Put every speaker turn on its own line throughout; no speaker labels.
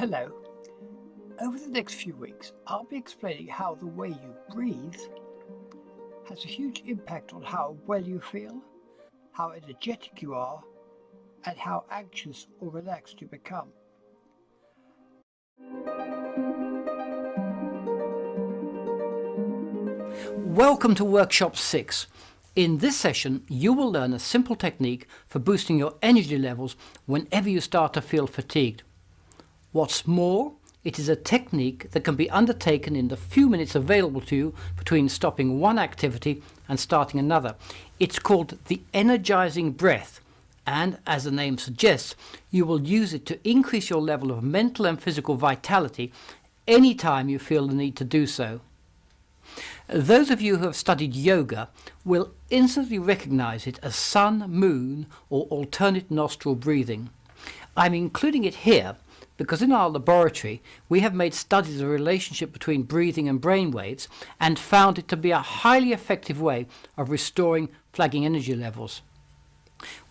Hello. Over the next few weeks, I'll be explaining how the way you breathe has a huge impact on how well you feel, how energetic you are, and how anxious or relaxed you become. Welcome to Workshop 6. In this session, you will learn a simple technique for boosting your energy levels whenever you start to feel fatigued. What's more, it is a technique that can be undertaken in the few minutes available to you between stopping one activity and starting another. It's called the Energizing Breath, and as the name suggests, you will use it to increase your level of mental and physical vitality anytime you feel the need to do so. Those of you who have studied yoga will instantly recognize it as sun, moon, or alternate nostril breathing. I'm including it here because in our laboratory we have made studies of the relationship between breathing and brain waves and found it to be a highly effective way of restoring flagging energy levels.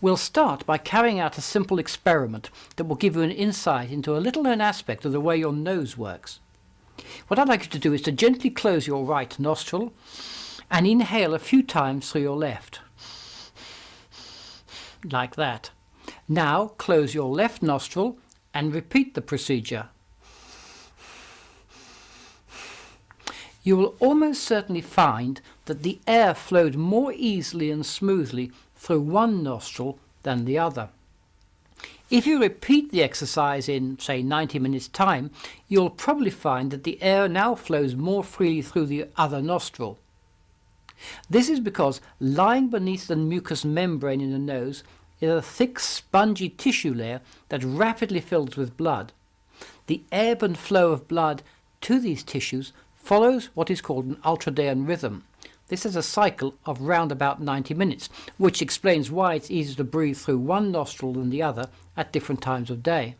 We'll start by carrying out a simple experiment that will give you an insight into a little known aspect of the way your nose works. What I'd like you to do is to gently close your right nostril and inhale a few times through your left. Like that. Now close your left nostril and repeat the procedure. You will almost certainly find that the air flowed more easily and smoothly through one nostril than the other. If you repeat the exercise in, say, 90 minutes' time, you'll probably find that the air now flows more freely through the other nostril. This is because lying beneath the mucous membrane in the nose is a thick, spongy tissue layer that rapidly fills with blood. The ebb and flow of blood to these tissues follows what is called an ultradian rhythm. This is a cycle of round about 90 minutes, which explains why it's easier to breathe through one nostril than the other at different times of day.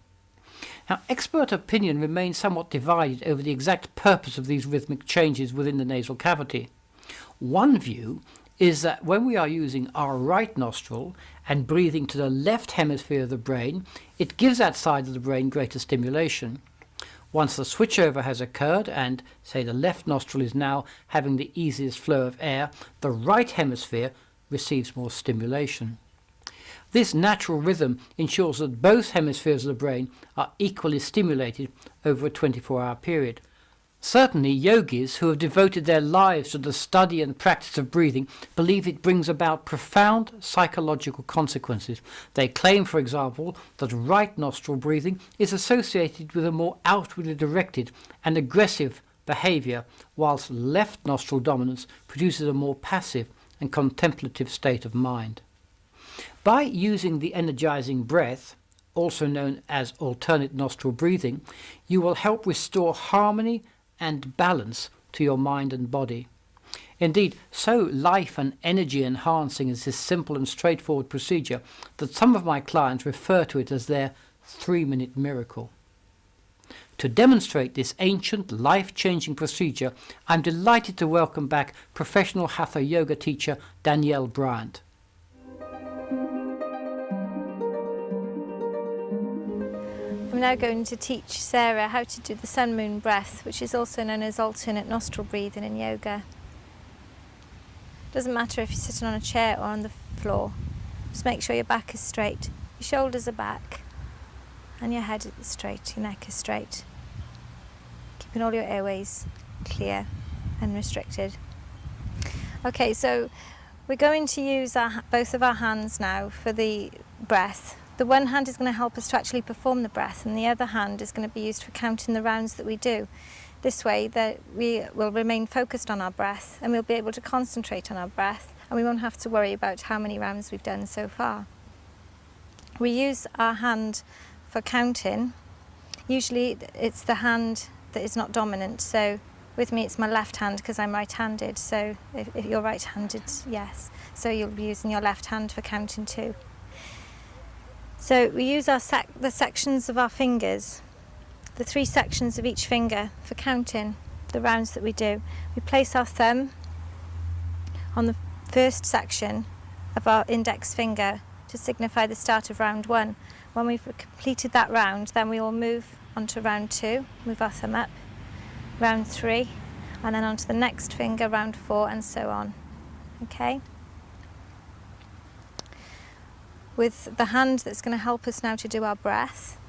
Now, expert opinion remains somewhat divided over the exact purpose of these rhythmic changes within the nasal cavity. One view is that when we are using our right nostril and breathing to the left hemisphere of the brain, it gives that side of the brain greater stimulation. Once the switchover has occurred and, say, the left nostril is now having the easiest flow of air, the right hemisphere receives more stimulation. This natural rhythm ensures that both hemispheres of the brain are equally stimulated over a 24-hour period. Certainly, yogis who have devoted their lives to the study and practice of breathing believe it brings about profound psychological consequences. They claim, for example, that right nostril breathing is associated with a more outwardly directed and aggressive behavior, whilst left nostril dominance produces a more passive and contemplative state of mind. By using the energizing breath, also known as alternate nostril breathing, you will help restore harmony and balance to your mind and body. Indeed, so life and energy enhancing is this simple and straightforward procedure that some of my clients refer to it as their 3-minute miracle. To demonstrate this ancient, life-changing procedure, I'm delighted to welcome back professional Hatha Yoga teacher Danielle Bryant.
I'm now going to teach Sarah how to do the sun-moon breath, which is also known as alternate nostril breathing in yoga. Doesn't matter if you're sitting on a chair or on the floor. Just make sure your back is straight, your shoulders are back, and your head is straight, your neck is straight. Keeping all your airways clear and restricted. Okay, so we're going to use both of our hands now for the breath. The one hand is going to help us to actually perform the breath, and the other hand is going to be used for counting the rounds that we do. This way that we will remain focused on our breath and we'll be able to concentrate on our breath, and we won't have to worry about how many rounds we've done so far. We use our hand for counting. Usually it's the hand that is not dominant, so with me it's my left hand because I'm right-handed, so if you're right-handed, yes, so you'll be using your left hand for counting too. So we use the sections of our fingers, the 3 sections of each finger for counting the rounds that we do. We place our thumb on the first section of our index finger to signify the start of round 1. When we've completed that round, then we will move on to round 2, move our thumb up, round 3, and then on to the next finger, round 4, and so on. Okay? With the hand that's going to help us now to do our breath,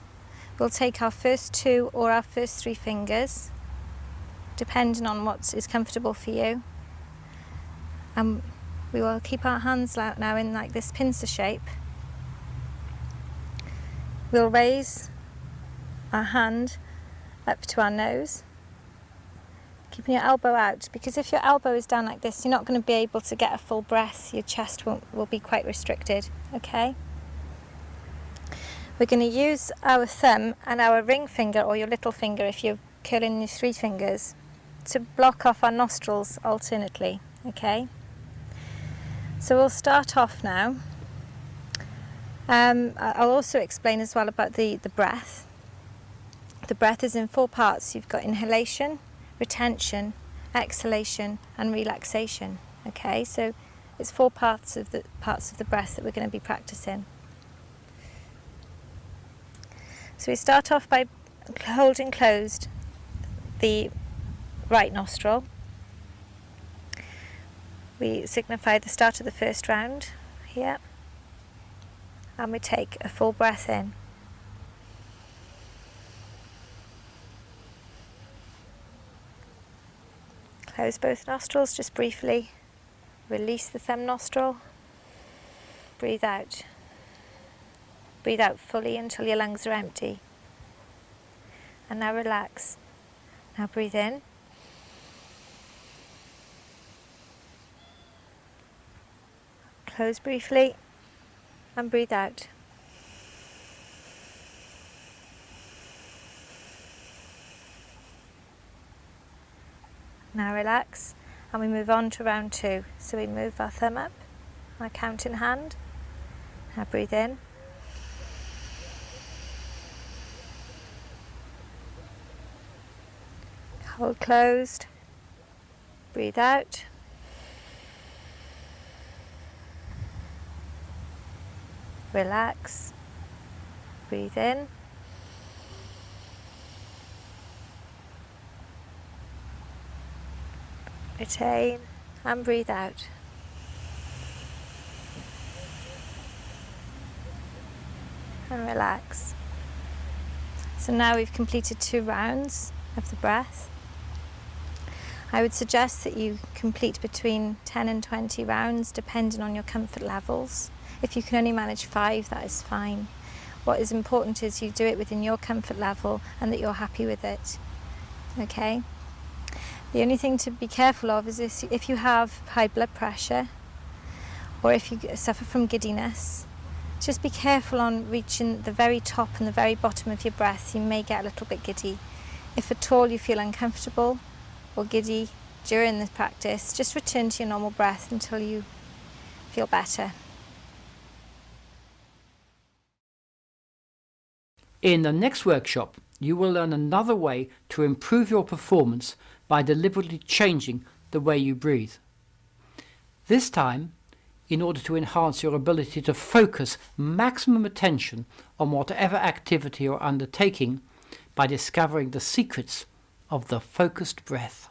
we'll take our first 2 or our first 3 fingers, depending on what is comfortable for you. And we will keep our hands out now in like this pincer shape. We'll raise our hand up to our nose, keeping your elbow out, because if your elbow is down like this, you're not going to be able to get a full breath. Your chest will be quite restricted. Okay? We're going to use our thumb and our ring finger, or your little finger if you're curling your 3 fingers, to block off our nostrils alternately. Okay? So we'll start off now. I'll also explain as well about the breath. The breath is in 4 parts. You've got inhalation, retention, exhalation, and relaxation. Okay, so it's 4 parts of the breath that we're going to be practicing. So we start off by holding closed the right nostril. We signify the start of the first round here, and we take a full breath in. Close both nostrils just briefly. Release the thumb nostril. Breathe out. Breathe out fully until your lungs are empty. And now relax. Now breathe in. Close briefly and breathe out. Now relax, and we move on to round 2. So we move our thumb up, our count in hand. Now breathe in. Hold closed. Breathe out. Relax. Breathe in. Retain and breathe out. And relax. So now we've completed 2 rounds of the breath. I would suggest that you complete between 10 and 20 rounds depending on your comfort levels. If you can only manage 5, that is fine. What is important is you do it within your comfort level and that you're happy with it. Okay? The only thing to be careful of is if you have high blood pressure or if you suffer from giddiness, just be careful on reaching the very top and the very bottom of your breath. You may get a little bit giddy. If at all you feel uncomfortable or giddy during this practice, just return to your normal breath until you feel better.
In the next workshop, you will learn another way to improve your performance by deliberately changing the way you breathe. This time, in order to enhance your ability to focus maximum attention on whatever activity you're undertaking by discovering the secrets of the focused breath.